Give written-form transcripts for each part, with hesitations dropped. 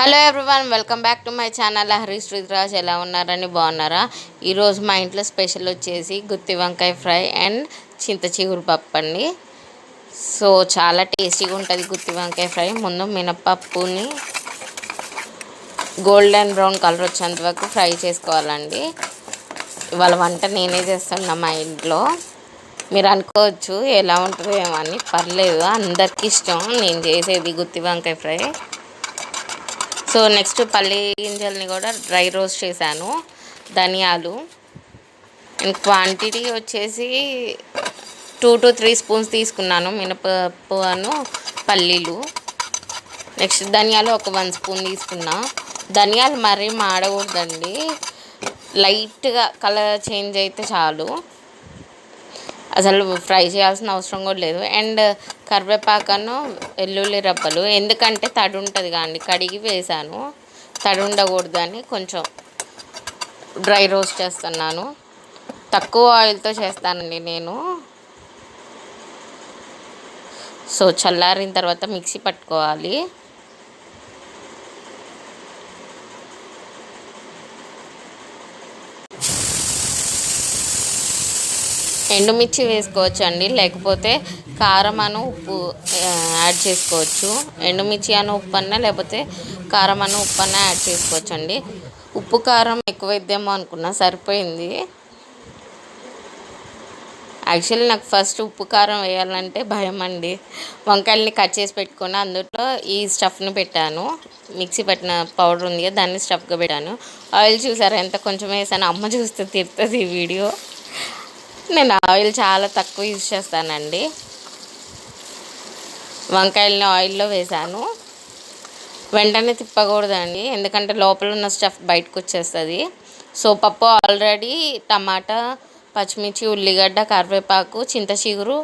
Hello everyone, welcome back to my channel Harish Sreeraj. ఎలా ఉన్నారని బాగున్నారా? ఈరోజు మా ఇంట్లో స్పెషల్ వచ్చేసి గుత్తి వంకాయ ఫ్రై అండ్ చింత చిగురు పప్పు అండి. సో చాలా టేస్టీగా ఉంటుంది గుత్తి వంకాయ ఫ్రై. ముందు మినపప్పుని గోల్డెన్ బ్రౌన్ కలర్ వచ్చేంత వరకు ఫ్రై చేసుకోవాలండి. ఇవాళ వంట నేనే చేస్తున్నా మా ఇంట్లో. మీరు అనుకోవచ్చు ఎలా ఉంటుందో ఏమో అని. పర్లేదు, అందరికీ ఇష్టం నేను చేసేది గుత్తి వంకాయ ఫ్రై. సో నెక్స్ట్ పల్లి గింజల్ని కూడా డ్రై రోస్ట్ చేశాను. ధనియాలు అండ్ క్వాంటిటీ వచ్చేసి 2 to 3 స్పూన్స్ తీసుకున్నాను. మినపప్పు అను పల్లీలు. నెక్స్ట్ ధనియాలు ఒక 1 స్పూన్ తీసుకున్నా. ధనియాలు మరీ మాడకూడదండి, లైట్గా కలర్ చేంజ్ అయితే చాలు, అసలు ఫ్రై చేయాల్సిన అవసరం కూడా లేదు. అండ్ కరివేపాకను వెల్లుల్లి రబ్బలు, ఎందుకంటే తడి ఉంటుంది కానీ కడిగి వేసాను, తడి ఉండకూడదని కొంచెం డ్రై రోస్ట్ చేస్తున్నాను. తక్కువ ఆయిల్తో చేస్తానండి నేను. సో చల్లారిన తర్వాత మిక్సీ పట్టుకోవాలి. ఎండుమిర్చి వేసుకోవచ్చు అండి, లేకపోతే కారం అను ఉప్పు యాడ్ చేసుకోవచ్చు. ఎండుమిర్చి అను ఉప్పు అన్నా లేకపోతే కారం అను ఉప్పు అన్నా యాడ్ చేసుకోవచ్చు అండి. ఉప్పు కారం ఎక్కువైద్దేమో అనుకున్నా, సరిపోయింది. యాక్చువల్లీ నాకు ఫస్ట్ ఉప్పు కారం వేయాలంటే భయం అండి. వంకాయలని కట్ చేసి పెట్టుకొని అందులో ఈ స్టఫ్ని పెట్టాను. మిక్సీ పట్టిన పౌడర్ ఉంది కదా, దాన్ని స్టఫ్గా పెట్టాను. ఆయిల్ చూసారా ఎంత కొంచెం వేసాను. అమ్మ చూస్తే తిడుతుంది ఈ వీడియో. నేను ఆయిల్ చాలా తక్కువ యూజ్ చేస్తానండి. వంకాయలని ఆయిల్లో వేసాను. వెంటనే తిప్పకూడదండి, ఎందుకంటే లోపల ఉన్న స్టఫ్ బయటకు వచ్చేస్తుంది. సో పప్పు ఆల్రెడీ టమాటా, పచ్చిమిర్చి, ఉల్లిగడ్డ, కరివేపాకు, చింత చిగురు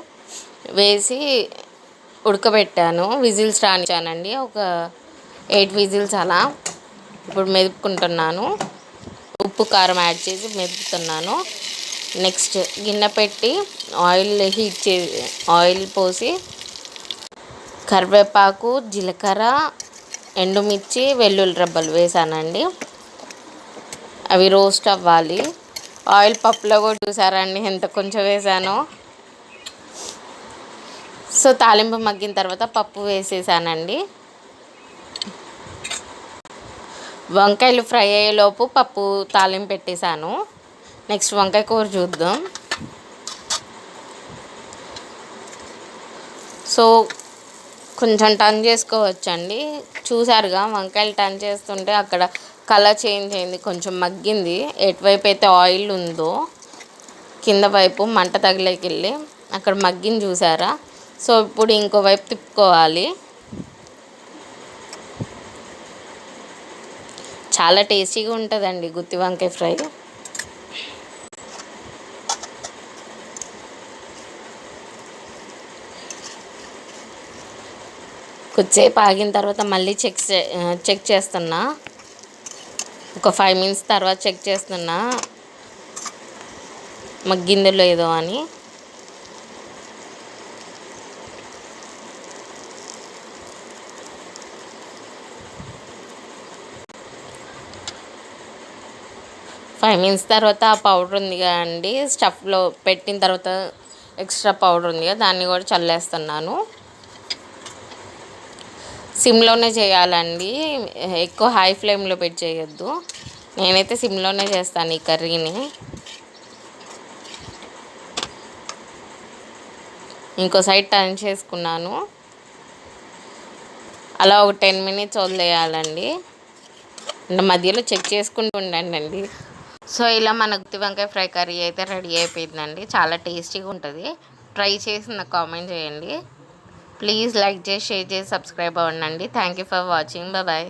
వేసి ఉడకబెట్టాను. విజిల్స్ రానిచ్చానండి, ఒక 8 విజిల్స్ అలా. ఇప్పుడు మెదుపుకుంటున్నాను. ఉప్పు కారం యాడ్ చేసి మెదుపుతున్నాను. నెక్స్ట్ గిన్నె పెట్టి ఆయిల్ పోసి కరివేపాకు, జీలకర్ర, ఎండుమిర్చి, వెల్లుల్లి రబ్బలు వేసానండి. అవి రోస్ట్ అవ్వాలి. ఆయిల్ పప్పులో కూడా చూసారండి ఎంత కొంచెం వేసానో. సో తాలింపు మగ్గిన తర్వాత పప్పు వేసేసానండి. వంకాయలు ఫ్రై అయ్యేలోపు పప్పు తాలింపు పెట్టేశాను. నెక్స్ట్ వంకాయ కూర చూద్దాం. సో కొంచెం టర్న్ చేసుకోవచ్చండి. చూసారుగా వంకాయలు టర్న్ చేస్తుంటే అక్కడ కలర్ చేంజ్ అయింది, కొంచెం మగ్గింది. ఎటువైపు అయితే ఆయిల్ ఉందో కింద వైపు మంట తగిలేకెళ్ళి అక్కడ మగ్గింది, చూసారా? సో ఇప్పుడు ఇంకోవైపు తిప్పుకోవాలి. చాలా టేస్టీగా ఉంటుందండి గుత్తి వంకాయ ఫ్రై. కొద్దిసేపు ఆగిన తర్వాత మళ్ళీ చెక్ చేస్తున్నా. ఒక 5 minutes తర్వాత చెక్ చేస్తున్నా మగ్గిందో లేదో అని. ఫైవ్ మినిట్స్ తర్వాత ఆ పౌడర్ ఉంది కదండి, స్టఫ్లో పెట్టిన తర్వాత ఎక్స్ట్రా పౌడర్ ఉంది కదా, దాన్ని కూడా చల్లేస్తున్నాను. సిమ్లోనే చేయాలండి, ఎక్కువ హై ఫ్లేమ్లో పెట్టి చేయొద్దు. నేనైతే సిమ్లోనే చేస్తాను ఈ కర్రీని. ఇంకో సైడ్ టర్న్ చేసుకున్నాను. అలా ఒక 10 minutes వదిలేయాలండి. మధ్యలో చెక్ చేసుకుంటూ ఉండండి. సో ఇలా మన గుత్తి వంకాయ ఫ్రై కర్రీ అయితే రెడీ అయిపోయిందండి. చాలా టేస్టీగా ఉంటుంది. ట్రై చేసి నాకు కామెంట్ చేయండి. ప్లీజ్ లైక్ చేసి, షేర్ చేసి, సబ్స్క్రైబ్ అవ్వండి. Thank you for watching. Bye.